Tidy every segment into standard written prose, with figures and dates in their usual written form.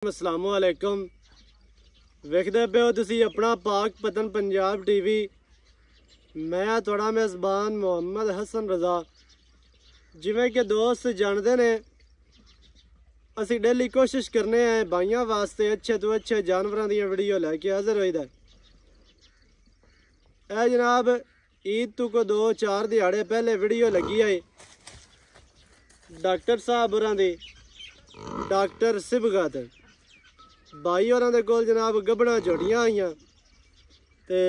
अस्सलामुअलैकुम वेखदे पे हो तुसी अपना पाक पतन पंजाब टीवी। मैं थोड़ा मेज़बान मोहम्मद हसन रज़ा। जिवें कि दोस्त जानते ने असी डेली कोशिश करने हैं भाइयों वास्ते अच्छे तो अच्छे जानवरों दी वीडियो लैके हाजिर होईदा। ए जनाब ईद तो को 2-4 दिहाड़े पहले वीडियो लगी है डॉक्टर साहब होरां दी, डॉक्टर सिबगत भाई होरां दे कोल जनाब गबड़ा झोटियां आईयां ते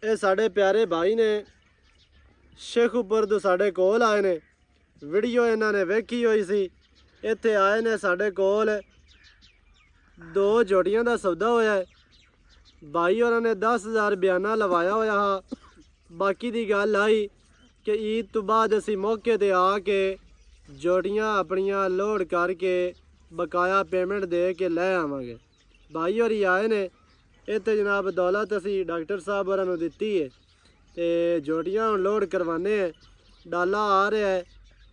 ये साढ़े प्यारे भाई ने शेखुपुर तो साढ़े कोल आए ने। वीडियो इन्हां ने वेखी हुई सी, इत्थे आए ने साढ़े कोल 2 झोटियां दा सौदा होया है। भाई होरां ने 10,000 बयाना लवाया होया हा। बाकी दी गल आई कि ईद तो बाद असी मौके ते आके झोटियां अपनियां लोड करके बकाया पेमेंट दे के लै आवांगे। भाई होरी आए ने इत्थे जनाब दौलत असी डॉक्टर साहब होरां नूं दित्ती है ते झोटियां हुण लोड करवाने हैं। डाला आ रहा है,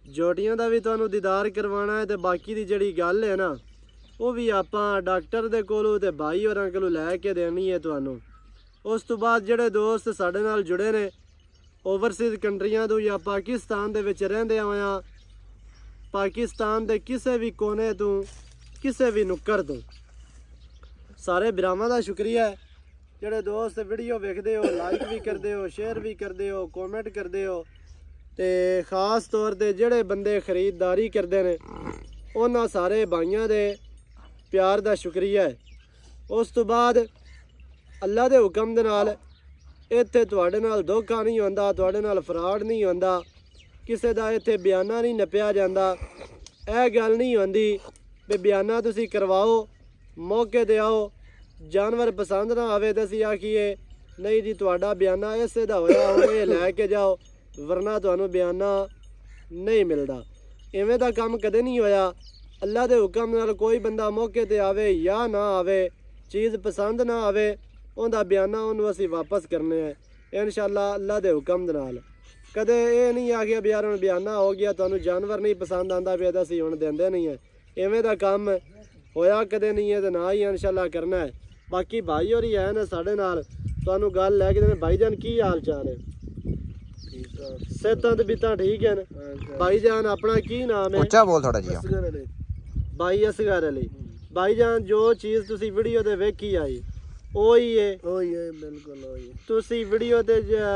झोटियां दा भी तुहानूं दीदार करवाना है ते बाकी दी जिहड़ी गल है ना वो भी आपां डॉक्टर दे कोलों ते भाई होरां कोलों लै के देनी है तुहानूं। उस तो बाद जिहड़े दोस्त साडे नाल जुड़े ने ओवरसीज़ कंट्रियां तो या पाकिस्तान दे विच रहिंदे होया पाकिस्तान दे किसी भी कोने तो किसी भी नुक्कड़ तो सारे भरावां दा शुक्रिया है। जिहड़े दोस्त वीडियो वेखदे हो, लाइक भी करदे हो, शेयर भी करदे हो, कॉमेंट करदे हो ते खास तौर ते जिहड़े बंदे खरीददारी करदे ने उन्हां सारे भाइयां दे प्यार दा शुक्रिया है। उस तो बाद अल्लाह दे हुक्म दे नाल इत्थे तुहाडे नाल धोखा नहीं होंदा, तुहाडे नाल फ्रॉड नहीं होंदा, किसी का इत्थे बयाना नहीं नप्पिया जाता। यह गल नहीं होंदी भी बयाना तुसी करवाओ मौके ते आओ जानवर पसंद ना आवे तो असी आखिए नहीं जी तुहाडा बयाना इसे दा होया हुण ये लैके जाओ वरना तुहानूं बयाना नहीं मिलता। इवें दा काम कदे नहीं होया। अल्लाह दे हुक्म नाल कोई बंदा मौके ते आवे या ना आवे, चीज़ पसंद ना आवे उहदा बयाना उहनूं असी वापस करने हैं इंशाअल्लाह अल्लाह दे हुक्म दे नाल। कदे ये नहीं आखिया भी यार हुण बयाना हो गया तुहानूं जानवर नहीं पसंद आंदा पिया तां असीं हुण देंदे नहीं है। इवें दा काम होया कदे नहीं है ते ना ही इंशाअल्लाह करना है। बाकी भाई होरी है ना साडे नाल तुहानूं गल लै के देने। भाई जान की हाल चाल है? सेहतां ते बितां ठीक है न? भाई जान अपना की नाम है? उच्चा बोल थोड़ा जी। भाई असगर अली। भाई जान जो चीज़ तुसी वीडियो ते वेखी आई ओही है बिल्कुल ओही। तुसी वीडियो ते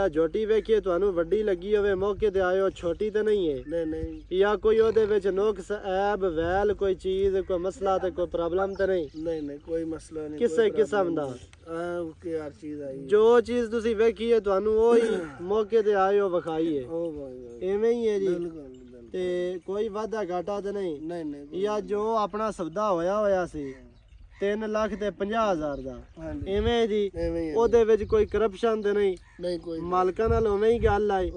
झोटी वेखी तुहानूं वड्डी लगी होवे मौके ते आए हो, छोटी तो नहीं है? नहीं। या कोई ओहदे विच नुक्स ऐब वैल कोई चीज़ कोई मसला ते कोई प्रॉब्लम तो नहीं? नहीं कोई मसला नहीं किसी किस्म दा। हर चीज़ आई जो चीज़ तुसी वेखी है तुहानूं ओही मौके ते आए हो विखाई है। इवें ही है जी ते कोई वाधा घाटा तो नहीं? या जो अपना सौदा होया सी 3,50,000 दा इवें जी ओहदे विच कोई करप्शन ते नहीं कोई मालकां नाल उवें ही गल आई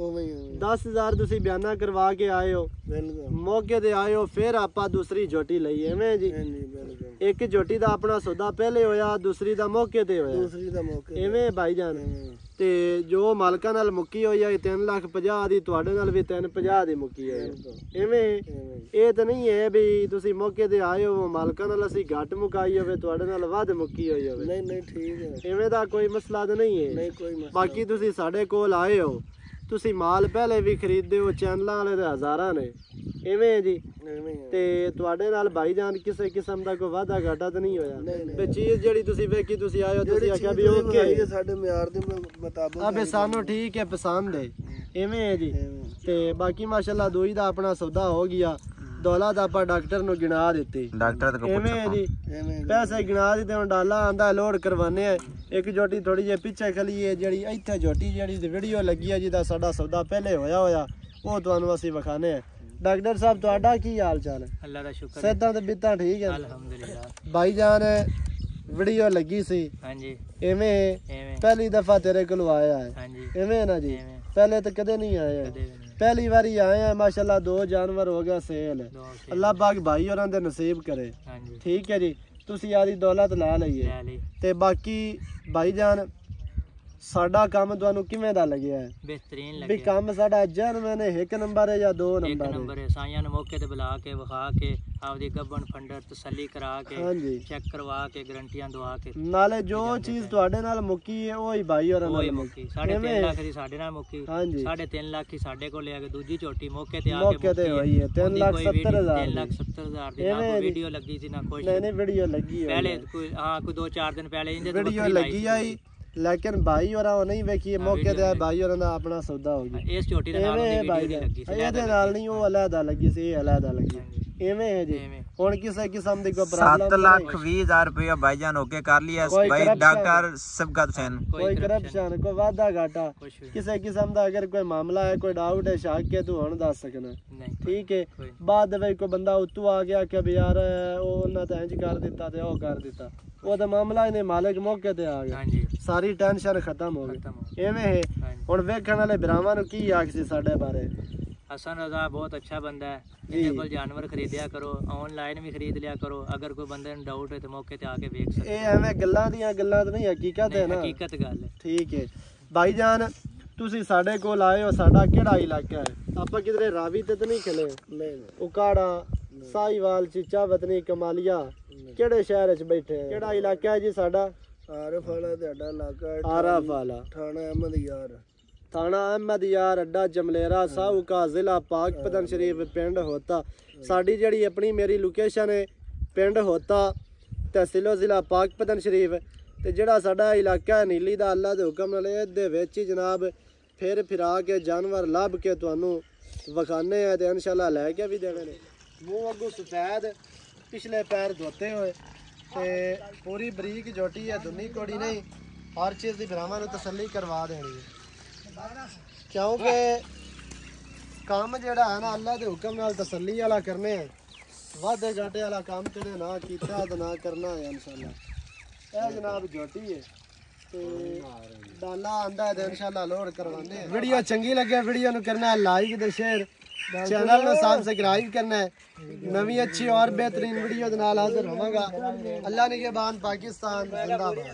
10,000 तुसी बयाना करवा के आए हो मौके ते आए हो फिर आपां दूसरी झोटी लई इवें जी। एक झोटी दा अपना सौदा पहले होया दूसरी दा मौके ते होया इवें भाई जान ते जो मालकां नाल मुक्की होई आई 3,50,000 दी तुहाडे नाल भी 3,50,000 दी मुक्की है। इवें ये तो नहीं है भी तुसी मौके ते आए हो मालकां नाल असीं घट मुकाई होवे तुहाडे नाल वध मुक्की होई होवे। नहीं ठीक है इवें दा कोई मसला तो नहीं है। नहीं कोई मसला। बाकी तुसी साडे कोल आए हो तुसी माल पहले भी खरीददे हो चैनलां वाले ते हज़ारां ने इवें जी ते तुहाडे नाल भाई जान किसी किस्म दा कोई वाधा घाटा तो नहीं होया ते चीज़ जिहड़ी तुसी वेखी तुसी आए हो तुसी आख्या भी ओके साडे म्यार दे मुताबिक अबे सानू ठीक है पसंद है इवें है जी ते बाकी माशाअल्लाह दोई दा अपना सौदा हो गया। दौलत आप डॉक्टर नूं गिना दित्ती डॉक्टर इवें जी पैसे गिना दित्ते हुण डाला आंदा लोड करवाने हैं। एक झोटी थोड़ी जी पिछे खली है जिहड़ी इत्थे झोटी जिहड़ी वीडियो लगी है जिहदा साडा सौदा पहले होया वो तुहानूं असीं विखाने हैं। डॉक्टर साहब तुहाडा की हाल चाल है? अल्लाह दा शुक्र सेहतां ते बितां ठीक है अल्हम्दुलिल्लाह। भाई जान वीडियो लगी सी हां जी इवें पहली दफा तेरे कोल आया है? हां जी इवें ना जी पहले तो कदे नहीं आए हैं पहली बारी आए हैं माशाल्लाह 2 जानवर हो गया सेल अल्लाह पाक भाई होरां दे नसीब करे। ठीक है जी तुसी आदी दौलत ला लईए ते बाकी भाई जान ਸਾਡਾ ਕੰਮ ਤੁਹਾਨੂੰ ਕਿਵੇਂ ਦਾ ਲੱਗਿਆ ਹੈ? बेहतरीन ਵੀ लगे ਕੰਮ ਸਾਡਾ ਜੈਨੂਇਨ ਹੈ, 1 ਨੰਬਰ ਹੈ ਜਾਂ 2 एक ਨੰਬਰ ਹੈ? नंबर है साइयां ने मौके ते बुला के विखा के आपदी गब्बन फंडर तसल्ली करा के ਹਾਂਜੀ चेक करवा के गारंटियां दवा के ਨਾਲੇ ਜੋ ਚੀਜ਼ ਤੁਹਾਡੇ ਨਾਲ ਮੁੱਕੀ ਹੈ ਉਹ ਹੀ ਭਾਈ ਹੋਰਾਂ ਨਾਲ कोई ਮੁੱਕੀ। मुक्की 3.5 लाख ਦੀ ਸਾਡੇ ਨਾਲ ਮੁੱਕੀ ਹਾਂਜੀ 3.5 ਲੱਖ ਹੀ ਸਾਡੇ ਕੋਲ ਲਿਆ ਕੇ ਦੂਜੀ ਝੋਟੀ ਮੌਕੇ ਤੇ ਆ ਕੇ ਮੌਕੇ ਤੇ ਹੋਈ ਹੈ 3,70,000 3,70,000 ਦੀ ਨਾ ਕੋਈ ਵੀਡੀਓ ਲੱਗੀ ਸੀ ਨਾ ਕੁਛ ਨਹੀਂ ਨਹੀਂ ਵੀਡੀਓ ਲੱਗੀ ਹੋਈ ਪਹਿਲੇ ਕੋਈ ਕੋਈ 2-4 ਦਿਨ ਪਹਿਲੇ ਇੰਦੇ ਵੀਡੀਓ ਲੱਗੀ ਆਈ ਲੇਕਿਨ ਭਾਈ ਹੋਰਾਂ ਉਹ ਨਹੀਂ ਵੇਖੀ ਮੌਕੇ ਤੇ ਭਾਈ ਹੋਰਾਂ ਦਾ ਆਪਣਾ ਸੌਦਾ ਹੋ ਗਿਆ। ਇਸ ਝੋਟੀ ਦੇ ਨਾਲ ਐਵੇਂ ਉਹਦੀ ਭਾਈ ਵੀਡੀਓ ਲੱਗੀ ਸੀ ਇਹਦੇ ਨਾਲ ਨਹੀਂ ਉਹ ਅਲੱਗਾ ਲੱਗੀ ਸੀ, ਇਹ ਅਲੱਗਾ ਲੱਗੀ ਐਵੇਂ ਹੈ ਜੀ। ਹੁਣ ਕਿਸੇ ਕਿਸਮ ਦੀ ਕੋਈ ਪ੍ਰੋਬਲਮ 7,20,000 रुपया भाईजान होके कर लिया भाई डॉक्टर सबकत हुसैन। कोई करप्शन कोई वादा घाटा किसी किस्म का अगर कोई मामला है कोई डाउट है शक है तू हुण दस सकना ठीक है। बाद में कोई बंदा उतू आ गया कि भी यार उन्हें तो इंज कर दिता ते ओह कर दिता वो तो मामला ही नहीं, मालिक मौके ते आ गया सारी टेंशन खत्म हो गई। एवें है हुण वेखण वाले भरावां नूं की आख सी साडे बारे? हसन रजा बहुत अच्छा बंदा है, इहदे कोल जानवर खरीदिया करो, ऑनलाइन भी खरीद लिया करो, अगर कोई बंदे नूं डाउट है तो मौके ते आके वेख सकते। ਇਹ ਐਵੇਂ ਗੱਲਾਂ ਦੀਆਂ ਗੱਲਾਂ ਤਾਂ ਨਹੀਂ ਹਕੀਕਤ ਹੈ ਨਾ? हकीकत गल है। ਠੀਕ ਹੈ ਭਾਈ ਜਾਨ ਤੁਸੀਂ ਸਾਡੇ ਕੋਲ ਆਏ ਹੋ, ਸਾਡਾ ਕਿਹੜਾ ਇਲਾਕਾ ਹੈ? ਆਪਾਂ ਕਿਧਰੇ ਰਾਵੀ ਤੇ ਤਾਂ ਨਹੀਂ ਖਲੇ? ਨਹੀਂ ਉਕਾੜਾ ਸਾਈਵਾਲ ਚੀਚਾ ਵਤਨੀ ਕਮਾਲੀਆ ਕਿਹੜੇ ਸ਼ਹਿਰ 'ਚ ਬੈਠੇ ਆ? ਕਿਹੜਾ ਇਲਾਕਾ ਹੈ ਜੀ ਸਾਡਾ? ਆਰਫ ਵਾਲਾ ਤੁਹਾਡਾ ਇਲਾਕਾ ਆਰਫ ਵਾਲਾ ਥਾਣਾ ਅਹਿਮਦ ਯਾਰ थाना अहमद यार अड्डा जमलेरा साहू का जिला पाक पतन शरीफ पिंड होता। साड़ी जड़ी अपनी मेरी लोकेशन है पिंड होता तहसीलो जिला पाक पतन शरीफ ते जड़ा साडा इलाका है नीली दा अल्लाह दे हुक्म नाल इहदे विच जनाब फिर फिरा के जानवर लभ के तुहानू विखाने है ते इंशाल्लाह लैके भी देने ने। मूँह अगू सफेद पिछले पैर धोते हुए ते पूरी बरीक जोटी है, दुनी कोड़ी नहीं, हर चीज़ की भरावां नूं तसल्ली करवा देनी है क्योंकि काम जेड़ा है ना अल्लाह के हुक्म नाल तसल्ली वाला करने वादे घाटे वाला काम तेरे ना कीता ते ना करना है इंशाल्लाह। ए जनाब जोटी है ते डाला आंदा है इंशाल्लाह लोड करवाने। वीडियो चंगी लगे वीडियो नु करना है लाइक ते शेयर, चैनल नु सब्सक्राइब करना है। नवी अच्छी और बेहतरीन वीडियो दे नाल हाजिर होवांगा। अल्लाह निगहबान पाकिस्तान जिंदाबाद।